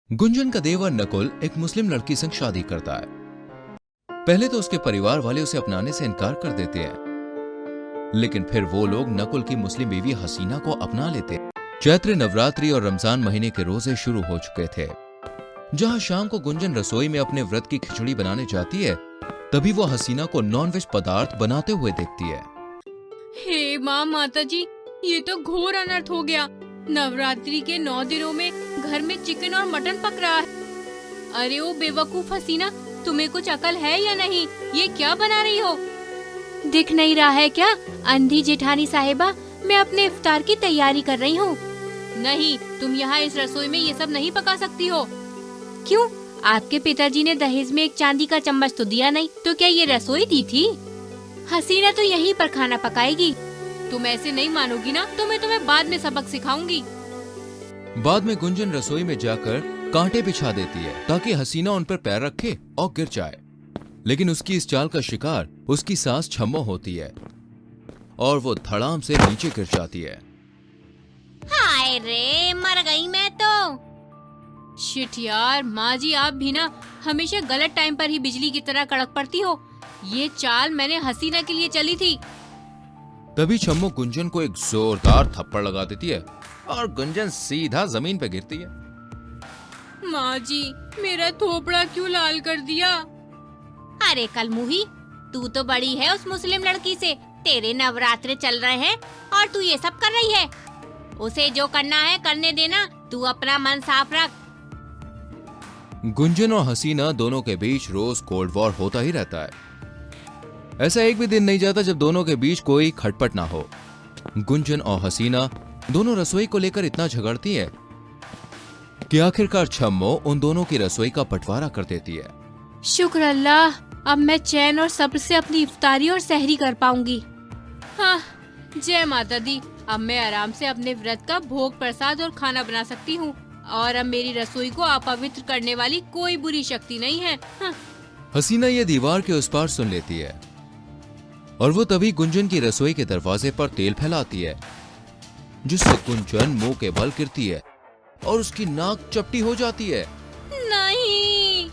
गुंजन का देवर नकुल एक मुस्लिम लड़की से शादी करता है। पहले तो उसके परिवार वाले उसे अपनाने से इनकार कर देते हैं, लेकिन फिर वो लोग नकुल की मुस्लिम बीवी हसीना को अपना लेते हैं। चैत्र नवरात्रि और रमजान महीने के रोजे शुरू हो चुके थे। जहां शाम को गुंजन रसोई में अपने व्रत की खिचड़ी बनाने जाती है, तभी वो हसीना को नॉनवेज पदार्थ बनाते हुए देखती है। हे माँ माता जी, ये तो घोर अनर्थ हो गया। नवरात्रि के 9 दिनों में घर में चिकन और मटन पक रहा है। अरे ओ बेवकूफ हसीना, तुम्हें कुछ अकल है या नहीं? ये क्या बना रही हो? दिख नहीं रहा है क्या अंधी जेठानी साहिबा, मैं अपने इफ्तार की तैयारी कर रही हूँ। नहीं, तुम यहाँ इस रसोई में ये सब नहीं पका सकती हो। क्यों? आपके पिताजी ने दहेज में एक चांदी का चम्मच तो दिया नहीं, तो क्या ये रसोई दी थी? हसीना तो यहीं पर खाना पकाएगी। तुम ऐसे नहीं मानोगी ना, तो मैं तुम्हें बाद में सबक सिखाऊंगी। बाद में गुंजन रसोई में जाकर कांटे बिछा देती है ताकि हसीना उन पर पैर रखे और गिर जाए। लेकिन उसकी इस चाल का शिकार उसकी सास छम्मो होती है और वो धड़ाम से नीचे गिर जाती है। हाय रे, मर गई मैं तो। शिट यार, माँ जी आप भी ना हमेशा गलत टाइम पर ही बिजली की तरह कड़क पड़ती हो। ये चाल मैंने हसीना के लिए चली थी। तभी छम्मो गुंजन को एक जोरदार थप्पड़ लगा देती है और गुंजन सीधा जमीन पर गिरती है। माँ जी, मेरा थोपड़ा क्यों लाल कर दिया? अरे कलमुही, तू तो बड़ी है उस मुस्लिम लड़की से। तेरे नवरात्रे चल रहे हैं और तू ये सब कर रही है। उसे जो करना है करने देना, तू अपना मन साफ रख। गुंजन और हसीना दोनों के बीच रोज कोल्ड वॉर होता ही रहता है। ऐसा एक भी दिन नहीं जाता जब दोनों के बीच कोई खटपट ना हो। गुंजन और हसीना दोनों रसोई को लेकर इतना झगड़ती है कि आखिरकार छम्मो उन दोनों की रसोई का बंटवारा कर देती है। शुक्र अल्लाह, अब मैं चैन और सब्र से अपनी इफ्तारी और सहरी कर पाऊंगी। हाँ, जय माता दी। अब मैं आराम से अपने व्रत का भोग प्रसाद और खाना बना सकती हूँ और अब मेरी रसोई को अपवित्र करने वाली कोई बुरी शक्ति नहीं है। हाँ। हसीना ये दीवार के उस पार सुन लेती है और वो तभी गुंजन की रसोई के दरवाजे पर तेल फैलाती है, जिससे गुंजन मुंह के बल गिरती है और उसकी नाक चपटी हो जाती है। नहीं,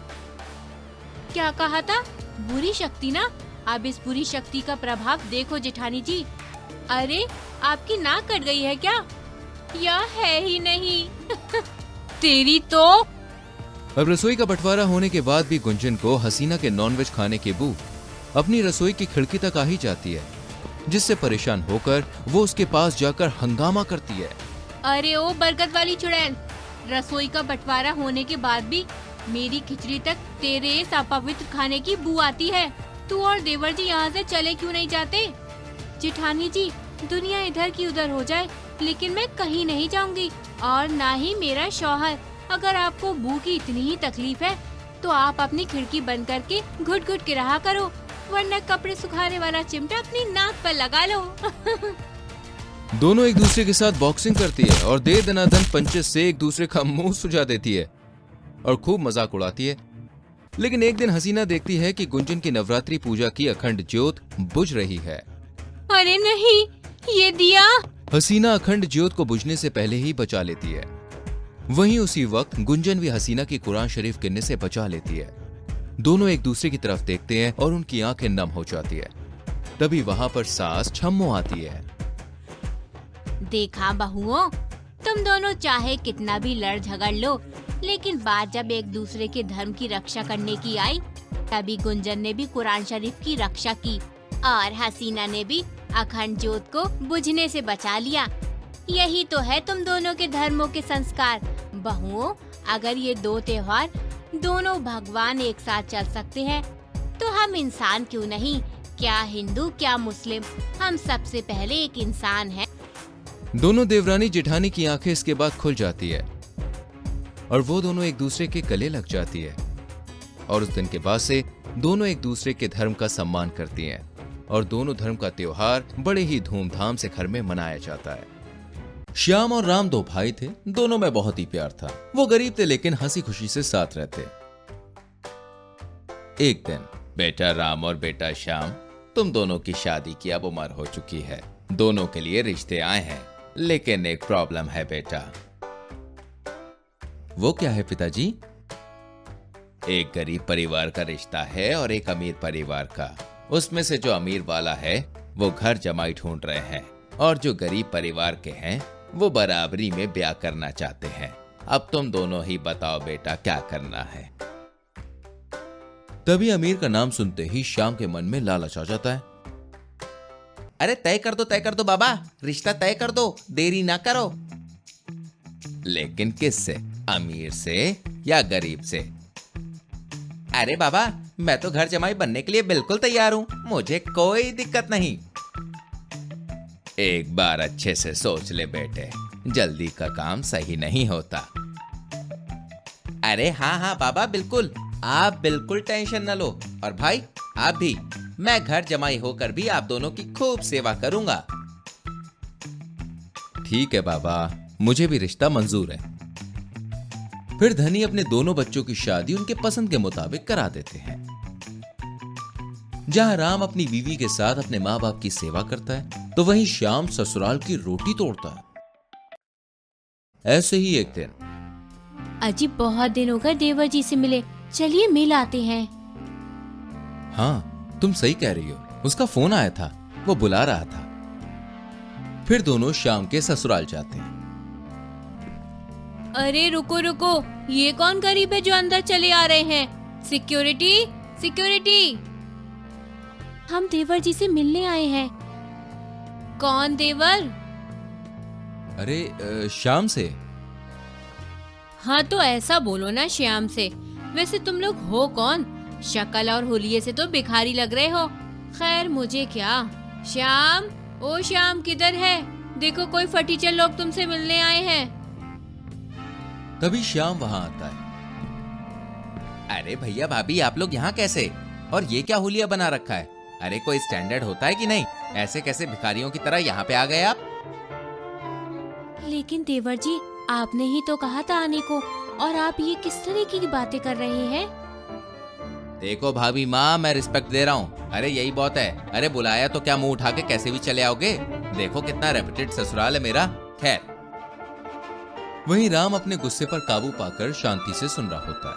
क्या कहा था? बुरी शक्ति ना? अब इस बुरी शक्ति का प्रभाव देखो जेठानी जी। अरे, आपकी नाक कट गई है क्या? या है ही नहीं। तेरी तो। अब रसोई का बंटवारा होने के बाद भी गुंजन को हसीना के नॉनवेज खाने की बू अपनी रसोई की खिड़की तक आ ही जाती है, जिससे परेशान होकर वो उसके पास जाकर हंगामा करती है। अरे ओ बरकत वाली चुड़ैल, रसोई का बंटवारा होने के बाद भी मेरी खिचड़ी तक तेरे इस अपवित्र खाने की बू आती है। तू और देवर जी यहाँ से चले क्यों नहीं जाते? जेठानी जी, दुनिया इधर की उधर हो जाए, लेकिन मैं कहीं नहीं जाऊंगी और ना ही मेरा शौहर। अगर आपको बू की इतनी ही तकलीफ है तो आप अपनी खिड़की बंद करके घुट घुट के रहा करो, वरना कपड़े सुखाने वाला चिमटा अपनी नाक पर लगा लो। दोनों एक दूसरे के साथ बॉक्सिंग करती है और दे दनादन पंचेस से एक दूसरे का मुंह सुझा देती है और खूब मजाक उड़ाती है। लेकिन एक दिन हसीना देखती है कि गुंजन की नवरात्रि पूजा की अखंड ज्योत बुझ रही है। अरे नहीं, ये दिया। हसीना अखंड ज्योत को बुझने से पहले ही बचा लेती है। वहीं उसी वक्त गुंजन भी हसीना की कुरान शरीफ गिरने से बचा लेती है। दोनों एक दूसरे की तरफ देखते हैं और उनकी आंखें नम हो जाती है। तभी वहां पर सास छम्मो आती है। देखा बहुओं, तुम दोनों चाहे कितना भी लड़ झगड़ लो, लेकिन बात जब एक दूसरे के धर्म की रक्षा करने की आई, तभी गुंजन ने भी कुरान शरीफ की रक्षा की और हसीना ने भी अखंड ज्योत को बुझने से बचा लिया। यही तो है तुम दोनों के धर्मों के संस्कार। बहुओं, अगर ये दो त्योहार दोनों भगवान एक साथ चल सकते हैं, तो हम इंसान क्यों नहीं? क्या हिंदू, क्या मुस्लिम, हम सबसे पहले एक इंसान हैं। दोनों देवरानी जेठानी की आंखें इसके बाद खुल जाती है और वो दोनों एक दूसरे के गले लग जाती है और उस दिन के बाद से दोनों एक दूसरे के धर्म का सम्मान करती हैं और दोनों धर्म का त्योहार बड़े ही धूमधाम से घर में मनाया जाता है। श्याम और राम दो भाई थे, दोनों में बहुत ही प्यार था। वो गरीब थे लेकिन हंसी खुशी से साथ रहते। एक दिन, बेटा राम और बेटा श्याम, तुम दोनों की शादी की अब उम्र हो चुकी है। दोनों के लिए रिश्ते आए हैं, लेकिन एक प्रॉब्लम है बेटा। वो क्या है पिताजी? एक गरीब परिवार का रिश्ता है और एक अमीर परिवार का। उसमें से जो अमीर वाला है वो घर जमाई ढूंढ रहे हैं और जो गरीब परिवार के हैं वो बराबरी में ब्याह करना चाहते हैं। अब तुम दोनों ही बताओ बेटा क्या करना है। तभी अमीर का नाम सुनते ही श्याम के मन में लालच आ जाता है। अरे तय कर दो बाबा, रिश्ता तय कर दो, देरी ना करो। लेकिन किससे? अमीर से या गरीब से? अरे बाबा, मैं तो घर जमाई बनने के लिए बिल्कुल तैयार हूँ, मुझे कोई दिक्कत नहीं। एक बार अच्छे से सोच ले बेटे, जल्दी का काम सही नहीं होता। अरे हाँ बाबा, बिल्कुल, आप बिल्कुल टेंशन न लो। और भाई आप भी, मैं घर जमाई होकर भी आप दोनों की खूब सेवा करूंगा। ठीक है बाबा, मुझे भी रिश्ता मंजूर है। फिर धनी अपने दोनों बच्चों की शादी उनके पसंद के मुताबिक करा देते हैं। जहां राम अपनी बीवी के साथ अपने माँ बाप की सेवा करता है, तो वहीं श्याम ससुराल की रोटी तोड़ता है। ऐसे ही एक दिन, अजी बहुत दिन हो गए देवर जी से मिले, चलिए मिल आते हैं। हाँ तुम सही कह रही हो, उसका फोन आया था, वो बुला रहा था। फिर दोनों श्याम के ससुराल जाते हैं। अरे रुको रुको, ये कौन गरीब है जो अंदर चले आ रहे हैं? सिक्योरिटी सिक्योरिटी, हम देवर जी से मिलने आए हैं। कौन देवर? अरे श्याम से। हाँ तो ऐसा बोलो ना श्याम से। वैसे तुम लोग हो कौन? शक्ल और हुलिये से तो भिखारी लग रहे हो। खैर मुझे क्या। श्याम, ओ श्याम किधर है? देखो कोई फटीचर लोग तुमसे मिलने आए हैं। तभी श्याम वहां आता है। अरे भैया भाभी, आप लोग यहाँ कैसे? और ये क्या हुलिया बना रखा है? अरे कोई स्टैंडर्ड होता है कि नहीं? ऐसे कैसे भिखारियों की तरह यहाँ पे आ गए आप? लेकिन देवर जी, आपने ही तो कहा था आने को, और आप ये किस तरह की बातें कर रहे हैं? देखो भाभी माँ, मैं रिस्पेक्ट दे रहा हूँ। अरे यही बहुत है। अरे बुलाया तो क्या मुंह उठा के कैसे भी चले आओगे? देखो कितना रेपुटेड ससुराल है मेरा। खैर, वहीं राम अपने गुस्से पर काबू पाकर शांति से सुन रहा होता है।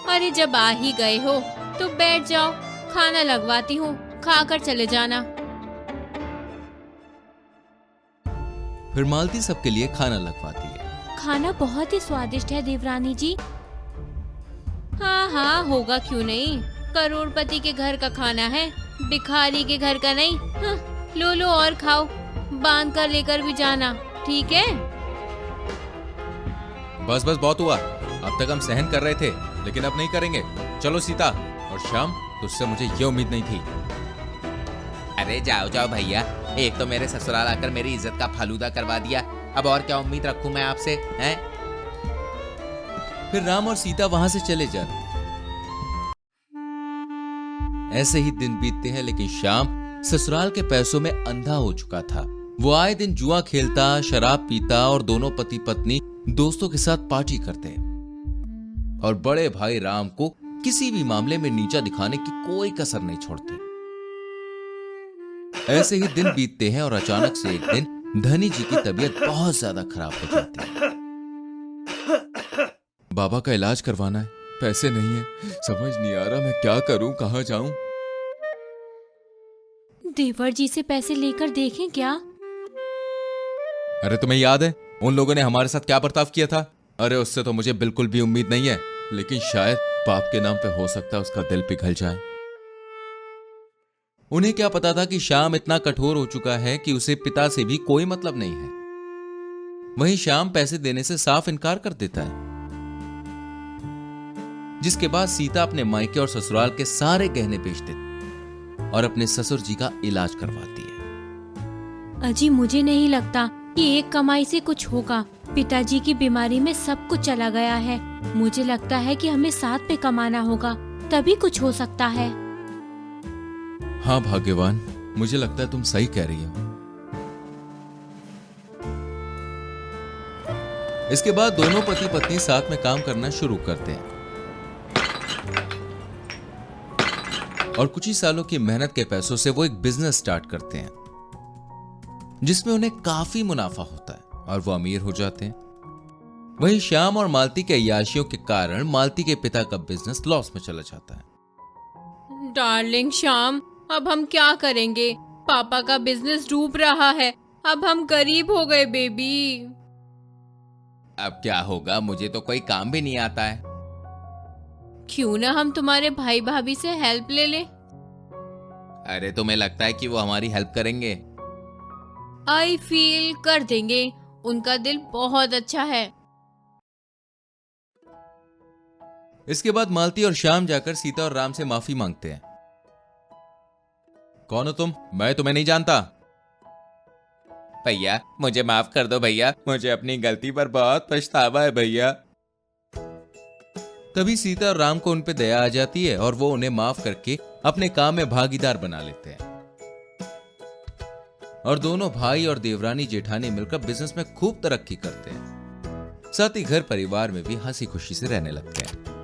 अरे जब आ ही गए हो तो बैठ जाओ, खाना लगवाती हूँ, खाकर चले जाना। फिर मालती सबके लिए खाना लगवाती है। खाना बहुत ही स्वादिष्ट है देवरानी जी। हाँ होगा क्यों नहीं, करोड़पति के घर का खाना है, भिखारी के घर का नहीं। हाँ, लो और खाओ, बांध कर लेकर भी जाना, ठीक है? बस बहुत हुआ। अब तक हम सहन कर रहे थे, लेकिन अब नहीं करेंगे। चलो सीता। और श्याम, तुझसे मुझे ये उम्मीद नहीं थी। अरे जाओ भैया, एक तो मेरे ससुराल आकर मेरी इज्जत का फालूदा करवा दिया, अब और क्या उम्मीद रखूं मैं आपसे, हैं? फिर राम और सीता वहां से चले जाते। ऐसे ही दिन बीतते हैं, लेकिन श्याम ससुराल के पैसों में अंधा हो चुका था। वो आए दिन जुआ खेलता, शराब पीता और दोनों पति पत्नी दोस्तों के साथ पार्टी करते। और बड़े भाई राम को किसी भी मामले में नीचा दिखाने की कोई कसर नहीं छोड़ते। ऐसे ही दिन बीतते हैं और अचानक से एक दिन धनी जी की तबीयत बहुत ज्यादा खराब हो जाती है। बाबा का इलाज करवाना है, पैसे नहीं है, समझ नहीं आ रहा मैं क्या करूं, कहां जाऊं। देवर जी से पैसे लेकर देखें क्या? अरे तुम्हें याद है उन लोगों ने हमारे साथ क्या बर्ताव किया था? अरे उससे तो मुझे बिल्कुल भी उम्मीद नहीं है, लेकिन शायद पाप के नाम पे हो सकता है उसका दिल पिघल जाए। उन्हें क्या पता था कि श्याम इतना कठोर हो चुका है कि उसे पिता से भी कोई मतलब नहीं है। वहीं श्याम पैसे देने से साफ इनकार कर देता है, जिसके बाद सीता अपने मायके और ससुराल के सारे गहने बेच देती और अपने ससुर जी का इलाज करवाती है। अजी मुझे नहीं लगता कि एक कमाई से कुछ होगा। पिताजी की बीमारी में सब कुछ चला गया है। मुझे लगता है कि हमें साथ पे कमाना होगा, तभी कुछ हो सकता है। हाँ भाग्यवान, मुझे लगता है तुम सही कह रही हो। इसके बाद दोनों पति पत्नी साथ में काम करना शुरू करते हैं और कुछ ही सालों की मेहनत के पैसों से वो एक बिजनेस स्टार्ट करते हैं, जिसमें उन्हें काफी मुनाफा होता है और वो अमीर हो जाते हैं। वहीं श्याम और मालती के अय्याशियों के कारण मालती के पिता का बिजनेस लॉस में चला जाता है। डार्लिंग श्याम, अब हम क्या करेंगे? पापा का बिजनेस डूब रहा है। अब हम गरीब हो गए बेबी। अब क्या होगा, मुझे तो कोई काम भी नहीं आता है। क्यों ना हम तुम्हारे भाई भाभी से हेल्प ले ले? अरे तुम्हें लगता है कि वो हमारी हेल्प करेंगे? आई फील कर देंगे, उनका दिल बहुत अच्छा है। इसके बाद मालती और श्याम जाकर सीता और राम से माफी मांगते हैं। कौन हो तुम? मैं तुम्हें नहीं जानता। भैया मुझे माफ कर दो भैया, मुझे अपनी गलती पर बहुत पछतावा है भैया। तभी सीता और राम को उन पे दया आ जाती है और वो उन्हें माफ करके अपने काम में भागीदार बना लेते हैं। और दोनों भाई और देवरानी जेठानी मिलकर बिजनेस में खूब तरक्की करते हैं। साथ ही घर परिवार में भी हंसी खुशी से रहने लगते हैं।